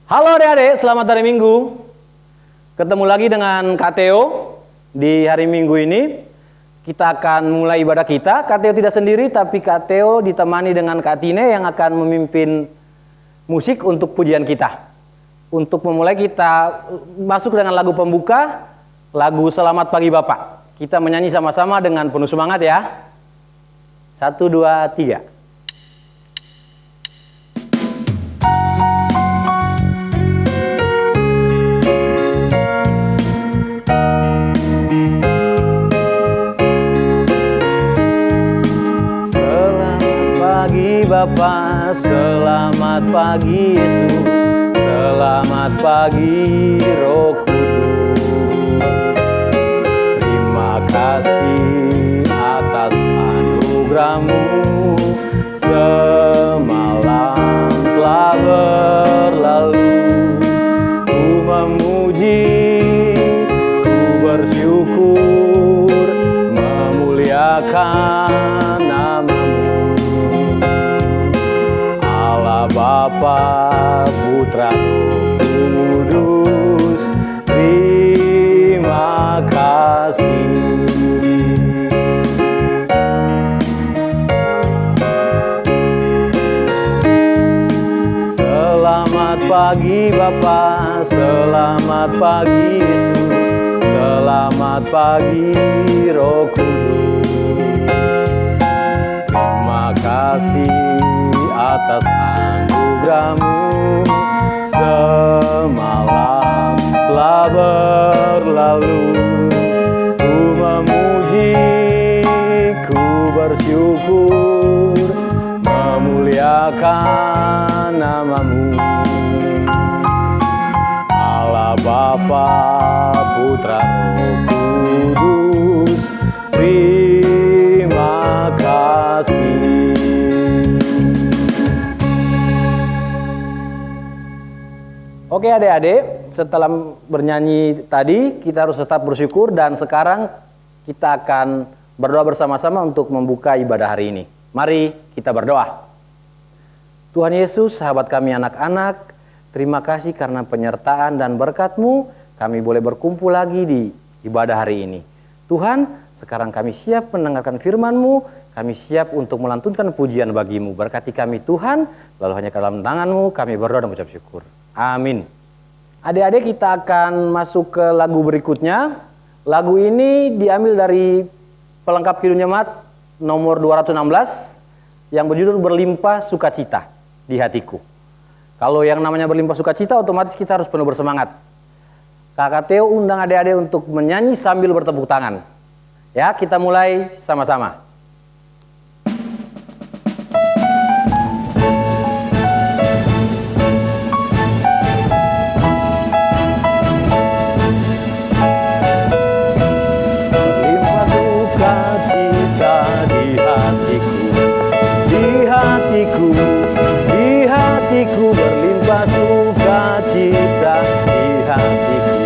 Halo adik-adik, selamat hari Minggu. Ketemu lagi dengan Kak Theo di hari Minggu ini. Kita akan mulai ibadah kita. Kak Theo tidak sendiri, tapi Kak Theo ditemani dengan Kak Tine yang akan memimpin musik untuk pujian kita. Untuk memulai kita masuk dengan lagu pembuka, lagu Selamat Pagi Bapak. Kita menyanyi sama-sama dengan penuh semangat ya. 1, 2, 3. Bapa, selamat pagi Yesus, selamat pagi Roh Kudus. Terima kasih atas anugerah-Mu, semalam telah berlalu. Ku memuji, ku bersyukur, memuliakan nama-Mu. Bapa, Putra, Roh Kudus, terima kasih. Selamat pagi Bapa, selamat pagi Yesus, selamat pagi Roh Kudus. Terima kasih atas anugerah-Mu, semalam telah berlalu. Ku memuji, ku bersyukur, memuliakan nama-Mu. Allah Bapa, Putra, Roh Kudus, terima kasih. Oke adik-adik, setelah bernyanyi tadi kita harus tetap bersyukur dan sekarang kita akan berdoa bersama-sama untuk membuka ibadah hari ini. Mari kita berdoa. Tuhan Yesus, sahabat kami anak-anak, terima kasih karena penyertaan dan berkat-Mu kami boleh berkumpul lagi di ibadah hari ini. Tuhan, sekarang kami siap mendengarkan firman-Mu, kami siap untuk melantunkan pujian bagi-Mu. Berkati kami Tuhan, lalu hanya ke dalam tangan-Mu kami berdoa dan mengucap syukur. Amin. Adik-adik, kita akan masuk ke lagu berikutnya. Lagu ini diambil dari pelengkap Kidung Jemaat nomor 216 yang berjudul Berlimpah Sukacita di Hatiku. Kalau yang namanya berlimpah sukacita otomatis kita harus penuh bersemangat. Kakak Theo undang adik-adik untuk menyanyi sambil bertepuk tangan. Ya, kita mulai sama-sama. Di hatiku berlimpah sukacita, di hatiku,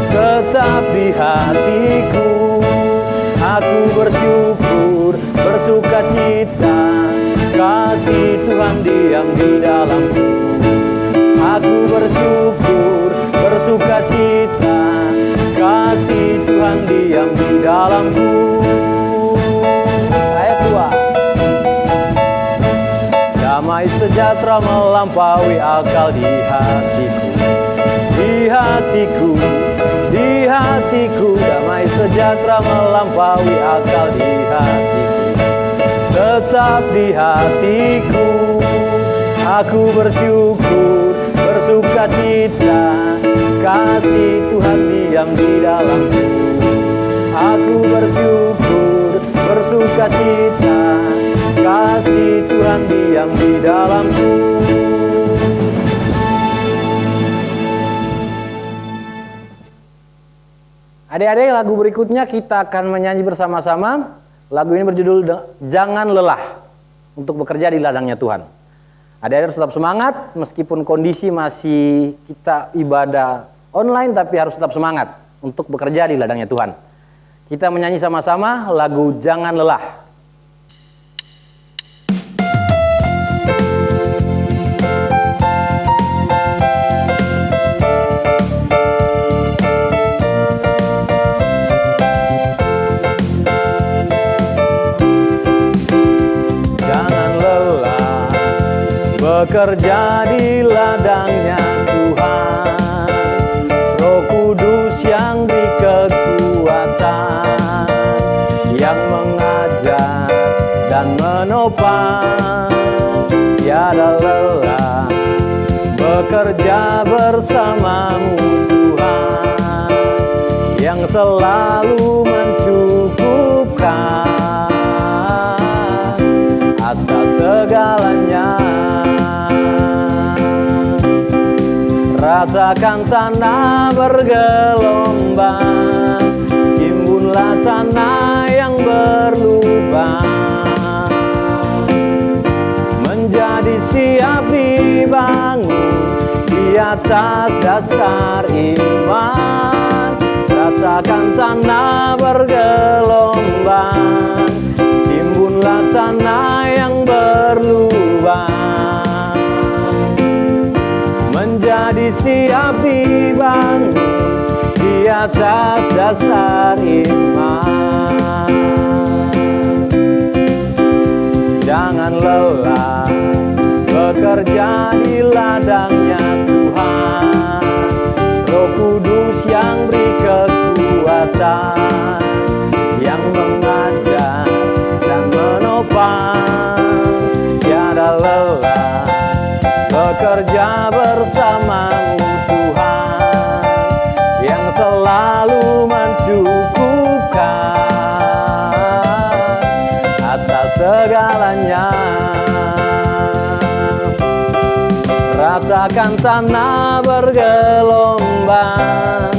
tetap di hatiku. Aku bersyukur, bersukacita, kasih Tuhan diam di dalamku. Aku bersyukur, bersukacita, kasih Tuhan diam di dalamku. Ayat 2. Damai sejahtera melampaui akal di hatiku, di hatiku, di hatiku. Damai sejahtera melampaui akal di hatiku, tetap di hatiku. Aku bersyukur, bersukacita, kasih Tuhan diam di dalamku. Aku bersyukur, bersukacita, kasih Tuhan diam di dalamku. Adik-adik, lagu berikutnya kita akan menyanyi bersama-sama. Lagu ini berjudul Jangan Lelah untuk bekerja di ladangnya Tuhan. Adik-adik harus tetap semangat meskipun kondisi masih kita ibadah online, tapi harus tetap semangat untuk bekerja di ladangnya Tuhan. Kita menyanyi sama-sama lagu Jangan Lelah. bekerja di ladangnya Tuhan. Roh Kudus yang beri kekuatan, yang mengajar dan menopang, tiada lelah bekerja bersamamu Tuhan, yang selalu mencukupkan atas segalanya. Ratakan tanah bergelombang, timbunlah tanah yang berlubang, menjadi siap dibangun di atas dasar iman. Ratakan tanah bergelombang, timbunlah tanah yang berlubang, menjadi siap dibangun di atas dasar iman. Jangan lelah bekerja di ladangnya Tuhan. Roh Kudus yang beri kekuatan, yang mengajar dan menopang, tiada lelah bekerja bersamamu Tuhan, yang selalu mencukupkan atas segalanya. Ratakan tanah bergelombang,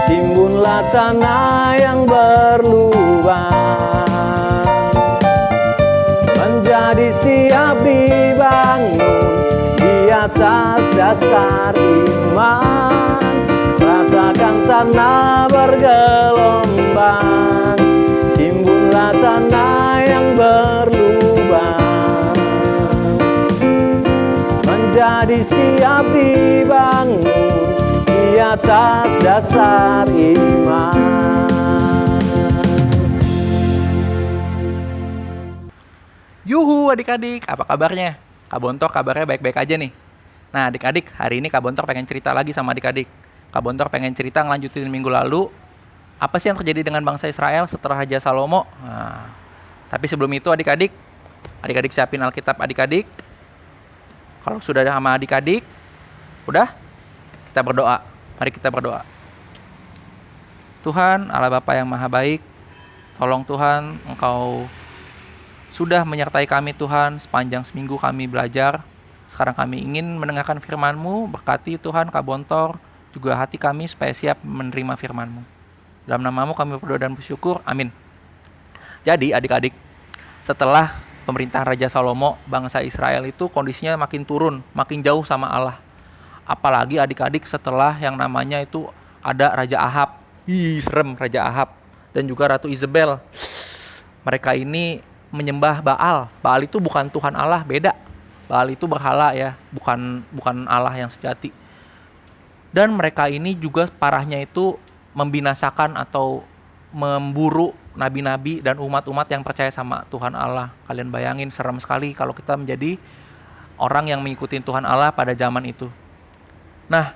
timbunlah tanah yang berlubang, menjadi siap dibangun di atas dasar iman. Ratakan tanah bergelombang, timbunlah tanah yang berlubang, menjadi siap dibangun di atas dasar iman. Yuhu adik-adik, apa kabarnya? Kak Bontor kabarnya baik-baik aja nih. Nah adik-adik, hari ini Kak Bontor pengen cerita lagi sama adik-adik. Kak Bontor pengen cerita ngelanjutin minggu lalu, apa sih yang terjadi dengan bangsa Israel setelah Raja Salomo. Nah, tapi sebelum itu adik-adik siapin Alkitab adik-adik. Kalau sudah sama adik-adik, udah, kita berdoa. Mari kita berdoa. Tuhan, Allah Bapa yang Maha Baik, tolong Tuhan, Engkau sudah menyertai kami Tuhan, sepanjang seminggu kami belajar. Sekarang kami ingin mendengarkan firman-Mu, berkati Tuhan Kak Bontor, juga hati kami supaya siap menerima firman-Mu. Dalam nama-Mu kami berdoa dan bersyukur, amin. Jadi adik-adik, setelah pemerintahan Raja Salomo, bangsa Israel itu kondisinya makin turun, makin jauh sama Allah. Apalagi adik-adik setelah yang namanya itu ada Raja Ahab. Serem Raja Ahab. Dan juga Ratu Isabel. Mereka ini menyembah Baal. Baal itu bukan Tuhan Allah, beda. Baal itu berhala ya, bukan Allah yang sejati. Dan mereka ini juga parahnya itu membinasakan atau memburu nabi-nabi dan umat-umat yang percaya sama Tuhan Allah. Kalian bayangin, serem sekali kalau kita menjadi orang yang mengikuti Tuhan Allah pada zaman itu. Nah,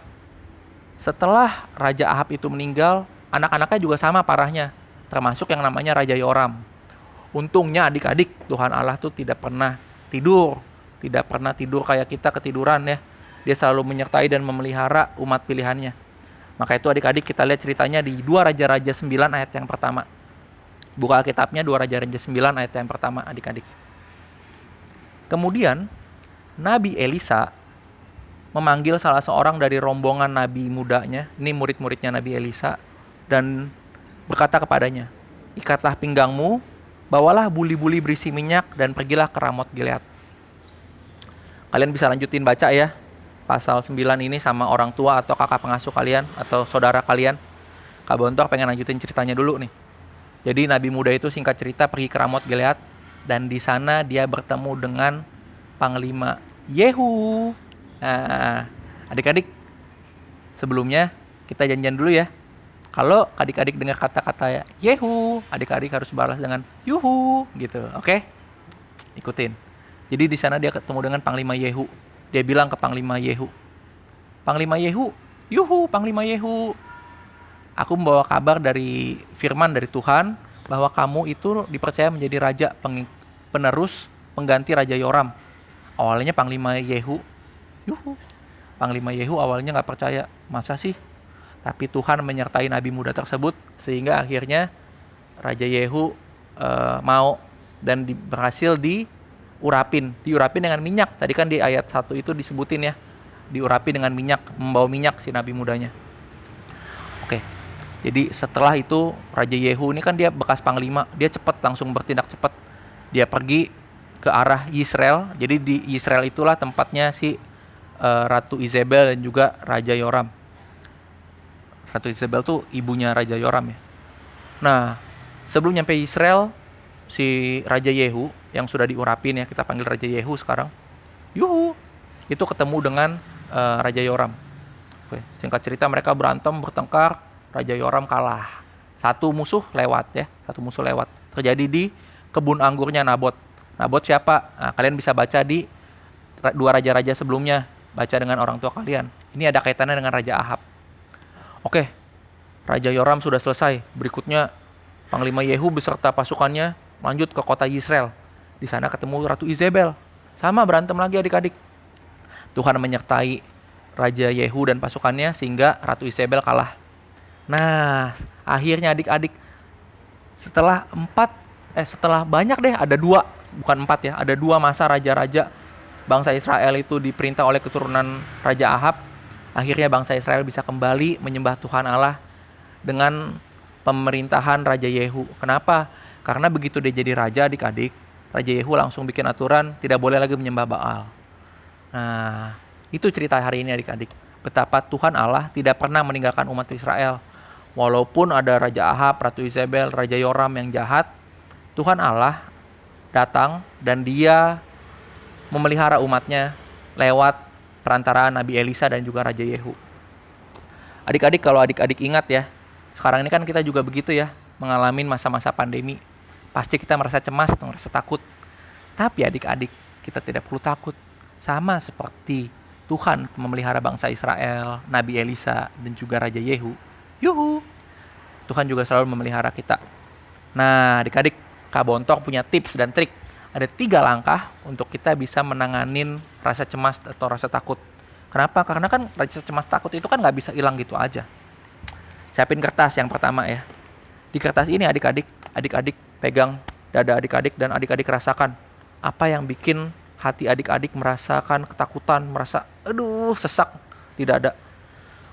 setelah Raja Ahab itu meninggal, anak-anaknya juga sama parahnya, termasuk yang namanya Raja Yoram. Untungnya adik-adik, Tuhan Allah tuh tidak pernah tidur kayak kita ketiduran ya. Dia selalu menyertai dan memelihara umat pilihannya. Maka itu adik-adik kita lihat ceritanya di 2 Raja-Raja 9 ayat yang pertama. Buka Alkitabnya 2 Raja-Raja 9 ayat yang pertama adik-adik. Kemudian Nabi Elisa memanggil salah seorang dari rombongan nabi mudanya, ini murid-muridnya Nabi Elisa, dan berkata kepadanya, ikatlah pinggangmu, bawalah buli-buli berisi minyak, dan pergilah ke Ramot Gilead. Kalian bisa lanjutin baca ya, pasal 9 ini sama orang tua atau kakak pengasuh kalian, atau saudara kalian. Kak Bontor pengen lanjutin ceritanya dulu nih. Jadi nabi muda itu singkat cerita pergi ke Ramot Gilead, dan di sana dia bertemu dengan Panglima Yehu. Nah, adik-adik, sebelumnya kita janjian dulu ya. Kalau adik-adik dengar kata-kata Yehu, adik-adik harus balas dengan Yuhu gitu, oke? Ikutin. Jadi di sana dia ketemu dengan Panglima Yehu. Dia bilang ke Panglima Yehu, Panglima Yehu, yuhu Panglima Yehu, aku membawa kabar dari firman dari Tuhan bahwa kamu itu dipercaya menjadi raja penerus pengganti Raja Yoram. Awalnya Panglima Yehu, yuhu, Panglima Yehu awalnya nggak percaya, masa sih? Tapi Tuhan menyertai nabi muda tersebut sehingga akhirnya Raja Yehu mau dan berhasil diurapin dengan minyak. Tadi kan di ayat 1 itu disebutin ya, diurapi dengan minyak, membawa minyak si nabi mudanya. Oke. Jadi setelah itu Raja Yehu ini kan dia bekas panglima, dia cepat langsung bertindak cepat. Dia pergi ke arah Yisrael. Jadi di Yisrael itulah tempatnya si Ratu Izebel dan juga Raja Yoram. Ratu Izebel tuh ibunya Raja Yoram ya. Nah, sebelum nyampe Yisrael, si Raja Yehu yang sudah diurapin ya, kita panggil Raja Yehu sekarang. Yuhu, itu ketemu dengan Raja Yoram. Oke, singkat cerita mereka berantem, bertengkar. Raja Yoram kalah. Satu musuh lewat. Terjadi di kebun anggurnya Nabot. Nabot siapa? Nah, kalian bisa baca di 2 raja-raja sebelumnya. Baca dengan orang tua kalian. Ini ada kaitannya dengan Raja Ahab. Oke, Raja Yoram sudah selesai. Berikutnya Panglima Yehu beserta pasukannya lanjut ke kota Yisrael. Di sana ketemu Ratu Izebel. Sama berantem lagi adik-adik. Tuhan menyertai Raja Yehu dan pasukannya sehingga Ratu Izebel kalah. Nah, akhirnya adik-adik setelah banyak deh, ada 2, bukan 4 ya, ada 2 masa raja-raja bangsa Israel itu diperintah oleh keturunan Raja Ahab. Akhirnya bangsa Israel bisa kembali menyembah Tuhan Allah dengan pemerintahan Raja Yehu. Kenapa? Karena begitu dia jadi raja adik-adik, Raja Yehu langsung bikin aturan tidak boleh lagi menyembah Baal. Nah, itu cerita hari ini adik-adik. Betapa Tuhan Allah tidak pernah meninggalkan umat Israel. Walaupun ada Raja Ahab, Ratu Izebel, Raja Yoram yang jahat, Tuhan Allah datang dan dia memelihara umatnya lewat perantaraan Nabi Elisa dan juga Raja Yehu. Adik-adik, kalau adik-adik ingat ya, sekarang ini kan kita juga begitu ya, mengalami masa-masa pandemi. Pasti kita merasa cemas, merasa takut. Tapi adik-adik, kita tidak perlu takut. Sama seperti Tuhan memelihara bangsa Israel, Nabi Elisa, dan juga Raja Yehu. Yuhu! Tuhan juga selalu memelihara kita. Nah, adik-adik, Kak Bontor punya tips dan trik. Ada 3 langkah untuk kita bisa menanganin rasa cemas atau rasa takut. Kenapa? Karena kan rasa cemas takut itu kan nggak bisa hilang gitu aja. Siapin kertas yang pertama ya. Di kertas ini adik-adik pegang dada adik-adik dan adik-adik rasakan apa yang bikin hati adik-adik merasakan ketakutan, merasa sesak di dada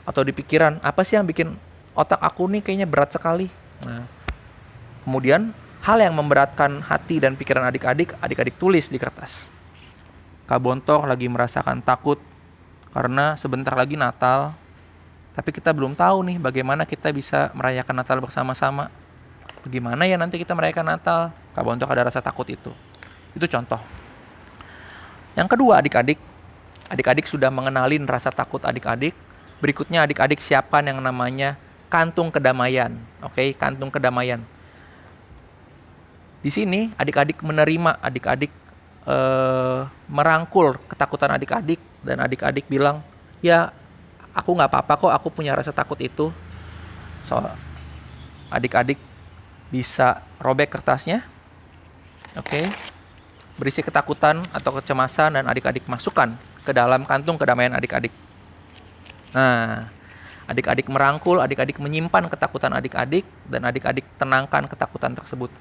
atau di pikiran. Apa sih yang bikin otak aku nih kayaknya berat sekali? Nah, kemudian hal yang memberatkan hati dan pikiran adik-adik tulis di kertas. Kak Bontor lagi merasakan takut karena sebentar lagi Natal, tapi kita belum tahu nih bagaimana kita bisa merayakan Natal bersama-sama. Bagaimana ya nanti kita merayakan Natal? Kak Bontor ada rasa takut itu. Itu contoh. Yang kedua adik-adik sudah mengenalin rasa takut adik-adik. Berikutnya adik-adik siapkan yang namanya kantung kedamaian. Oke, kantung kedamaian. Di sini adik-adik menerima, adik-adik merangkul ketakutan adik-adik dan adik-adik bilang, ya aku nggak apa-apa kok, aku punya rasa takut itu. So, adik-adik bisa robek kertasnya, oke, berisi ketakutan atau kecemasan dan adik-adik masukkan ke dalam kantung kedamaian adik-adik. Nah, adik-adik merangkul, adik-adik menyimpan ketakutan adik-adik dan adik-adik tenangkan ketakutan tersebut.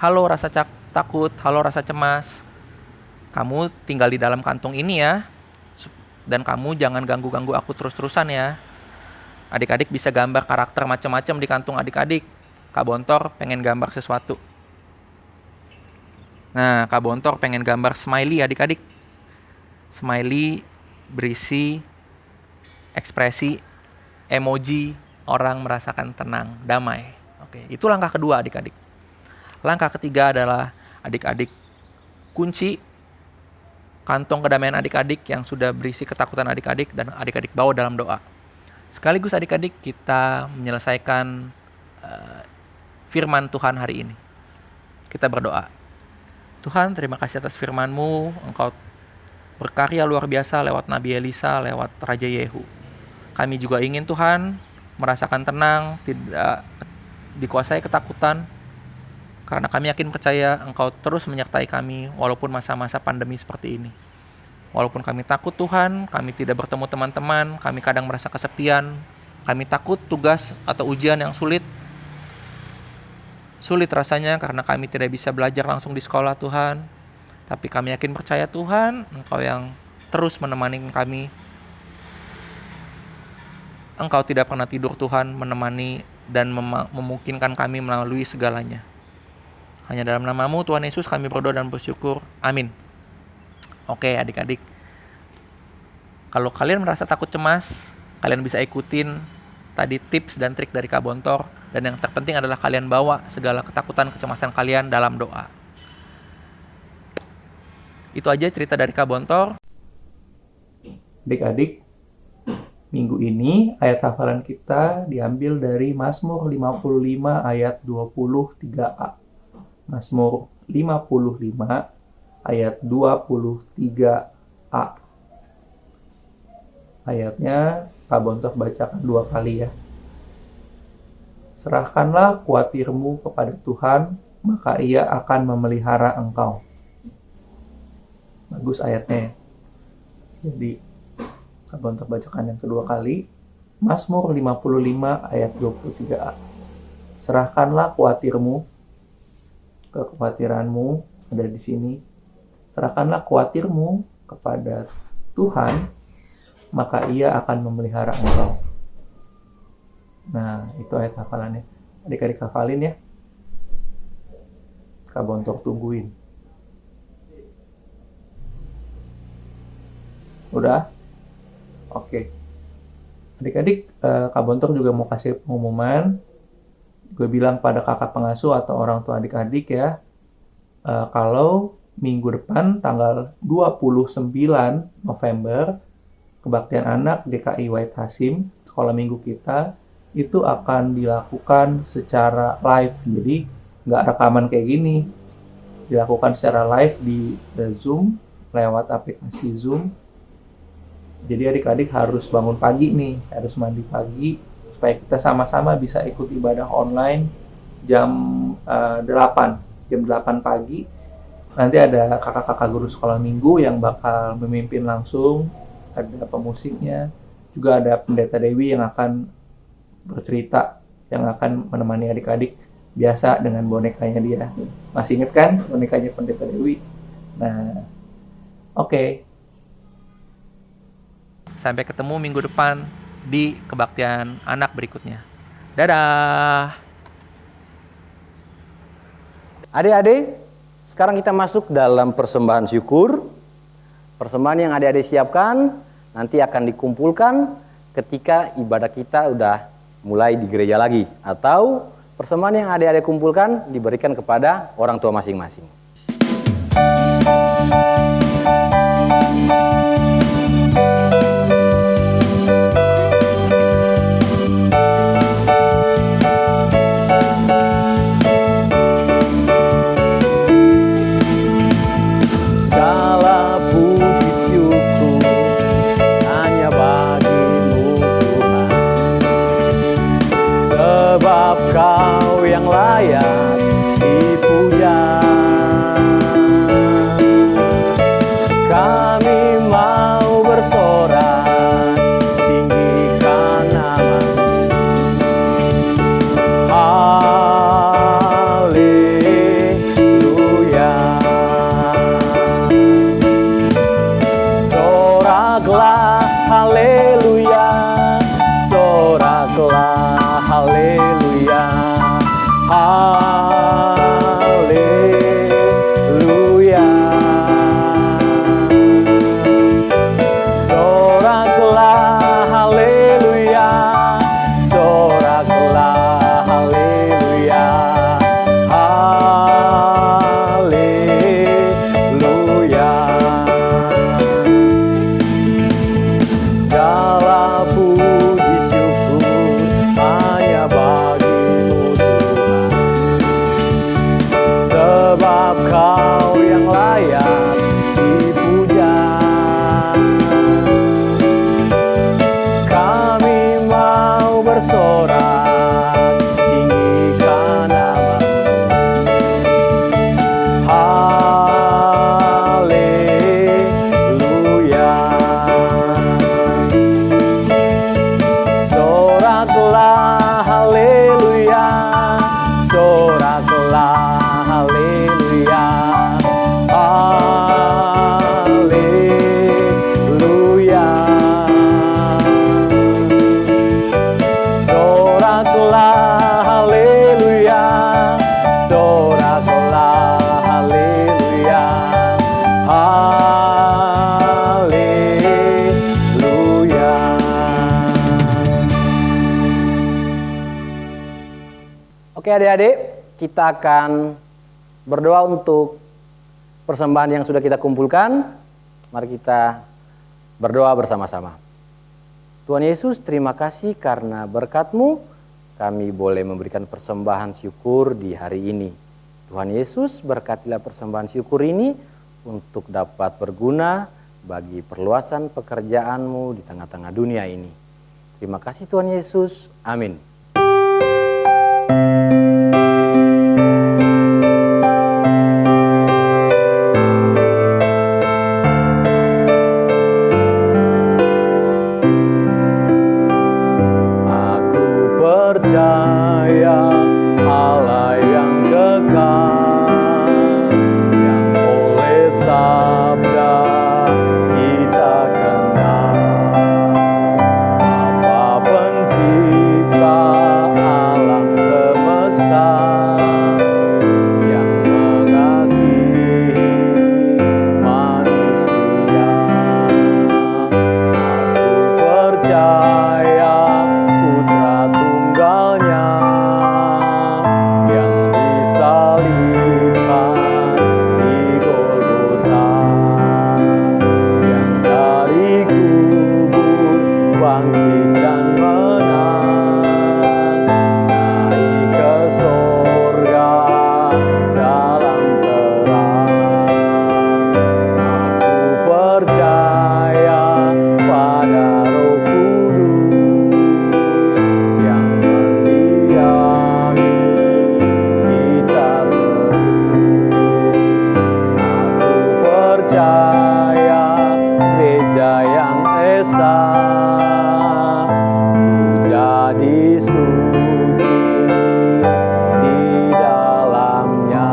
Halo rasa takut, halo rasa cemas. Kamu tinggal di dalam kantung ini ya. Dan kamu jangan ganggu-ganggu aku terus-terusan ya. Adik-adik bisa gambar karakter macam-macam di kantung adik-adik. Kak Bontor pengen gambar sesuatu. Nah, Kak Bontor pengen gambar smiley adik-adik. Smiley berisi ekspresi emoji orang merasakan tenang, damai. Oke, itu langkah kedua adik-adik. Langkah ketiga adalah adik-adik kunci kantong kedamaian adik-adik yang sudah berisi ketakutan adik-adik dan adik-adik bawa dalam doa. Sekaligus adik-adik kita menyelesaikan firman Tuhan hari ini. Kita berdoa. Tuhan, terima kasih atas firman-Mu. Engkau berkarya luar biasa lewat Nabi Elisa, lewat Raja Yehu. Kami juga ingin Tuhan merasakan tenang, tidak dikuasai ketakutan, karena kami yakin percaya Engkau terus menyertai kami walaupun masa-masa pandemi seperti ini. Walaupun kami takut Tuhan, kami tidak bertemu teman-teman, kami kadang merasa kesepian, kami takut tugas atau ujian yang sulit rasanya karena kami tidak bisa belajar langsung di sekolah Tuhan. Tapi kami yakin percaya Tuhan, Engkau yang terus menemani kami. Engkau tidak pernah tidur Tuhan, menemani dan memungkinkan kami melalui segalanya. Hanya dalam nama-Mu Tuhan Yesus kami berdoa dan bersyukur. Amin. Oke adik-adik, kalau kalian merasa takut cemas, kalian bisa ikutin tadi tips dan trik dari Kak Bontor. Dan yang terpenting adalah kalian bawa segala ketakutan, kecemasan kalian dalam doa. Itu aja cerita dari Kak Bontor. Adik-adik, minggu ini ayat hafalan kita diambil dari Mazmur 55 ayat 23a. Mazmur 55 ayat 23a. Ayatnya Kak Bontor bacakan 2 kali ya. Serahkanlah khawatirmu kepada Tuhan, maka Ia akan memelihara engkau. Bagus ayatnya. Jadi Kak Bontor bacakan yang kedua kali. Mazmur 55 ayat 23a. Serahkanlah khawatirmu, kekhawatiranmu ada di sini. Serahkanlah khawatirmu kepada Tuhan, maka Ia akan memelihara engkau. Nah, itu ayat hafalannya. Adik-adik hafalin ya. Kak Bontor tungguin. Udah? Oke. Adik-adik, Kak Bontor juga mau kasih pengumuman. Gue bilang pada kakak pengasuh atau orang tua adik-adik ya, kalau minggu depan tanggal 29 November, Kebaktian Anak DKI Wahid Hasim, sekolah minggu kita, itu akan dilakukan secara live. Jadi nggak rekaman kayak gini. Dilakukan secara live di Zoom, lewat aplikasi Zoom. Jadi adik-adik harus bangun pagi nih, harus mandi pagi, supaya kita sama-sama bisa ikut ibadah online jam 8 pagi. Nanti ada kakak-kakak guru sekolah minggu yang bakal memimpin langsung, ada pemusiknya, juga ada pendeta Dewi yang akan bercerita, yang akan menemani adik-adik biasa dengan bonekanya dia. Masih inget kan bonekanya pendeta Dewi? Nah, oke. Sampai ketemu minggu depan di Kebaktian Anak berikutnya. Dadah! Adik-adik, sekarang kita masuk dalam persembahan syukur. Persembahan yang adik-adik siapkan nanti akan dikumpulkan ketika ibadah kita udah mulai di gereja lagi. Atau persembahan yang adik-adik kumpulkan diberikan kepada orang tua masing-masing. Kau yang layak dipuja, kami mau bersorak tinggikan nama-Mu. Haleluya, soraklah haleluya, soraklah haleluya. Haleluya. soraklah, haleluya, haleluya. Soraklah, haleluya, soraklah, haleluya, haleluya. Oke adik-adik, kita akan berdoa untuk persembahan yang sudah kita kumpulkan. Mari kita berdoa bersama-sama. Tuhan Yesus, terima kasih karena berkat-Mu kami boleh memberikan persembahan syukur di hari ini. Tuhan Yesus, berkatilah persembahan syukur ini untuk dapat berguna bagi perluasan pekerjaan-Mu di tengah-tengah dunia ini. Terima kasih Tuhan Yesus. Amin. Percaya Allah yang kekal, yang oleh sabda kita kenal, Bapa pencipta alam semesta, yang mengasihi manusia. Aku percaya Putra Tunggalnya yang disalibkan di Golgota, yang dari kubur bangkit dan menang, naik ke sorga dalam terang. Aku percaya pada Roh Kudus yang mendiami kita terus. Aku percaya gereja yang esa, ku jadi suci di dalamnya.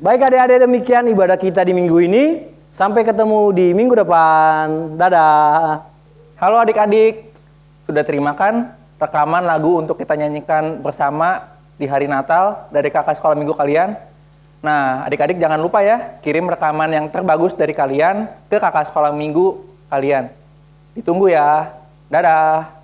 Baik adik-adik, demikian ibadah kita di minggu ini. Sampai ketemu di minggu depan. Dadah. Halo adik-adik, sudah terima kan rekaman lagu untuk kita nyanyikan bersama di hari Natal dari kakak sekolah minggu kalian? Nah, adik-adik jangan lupa ya, kirim rekaman yang terbagus dari kalian ke kakak sekolah minggu kalian. Ditunggu ya. Dadah.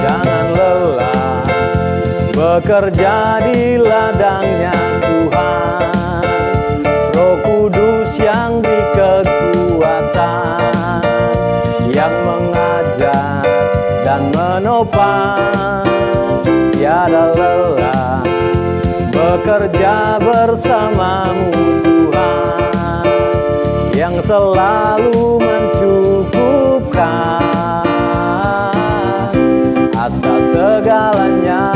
Jangan lelah bekerja di ladangnya Tuhan. Roh Kudus yang beri kekuatan, yang mengajar dan menopang. Tiada lelah bekerja bersamamu Tuhan, yang selalu mencukupkan atas segalanya.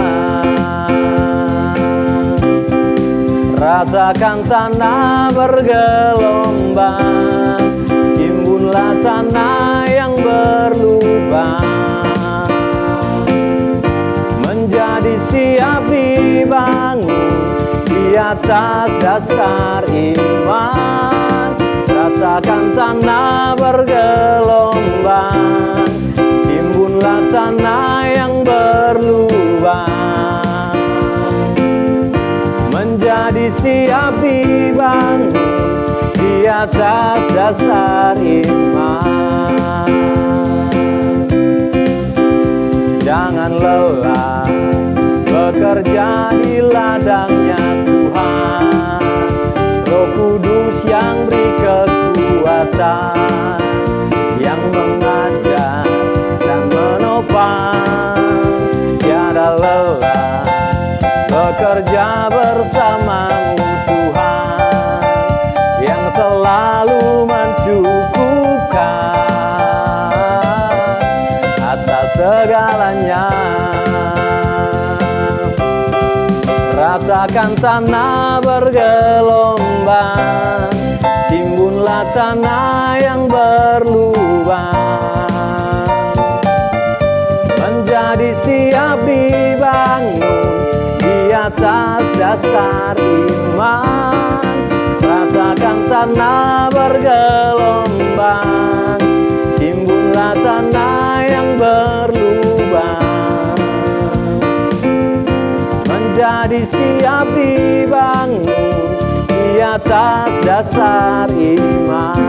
Ratakan tanah bergelombang, timbunlah tanah yang berlubang, menjadi siap dibangun di atas dasar iman. Ratakan tanah bergelombang, timbunlah tanah yang berlubang, menjadi siap dibangun di atas dasar iman. Jangan lelah bekerja di ladangnya Tuhan. Roh Kudus yang beri kekuatan, yang mengajar dan menopang. Tiada lelah bekerja bersamamu Tuhan, yang selalu mencukupkan atas segalanya. tanahnya. Ratakan tanah bergelombang, timbunlah tanah yang berlubang, menjadi siap dibangun di atas dasar iman. Ratakan tanah bergelombang, timbunlah tanah yang berlubang, menjadi siap dibangun di atas dasar iman.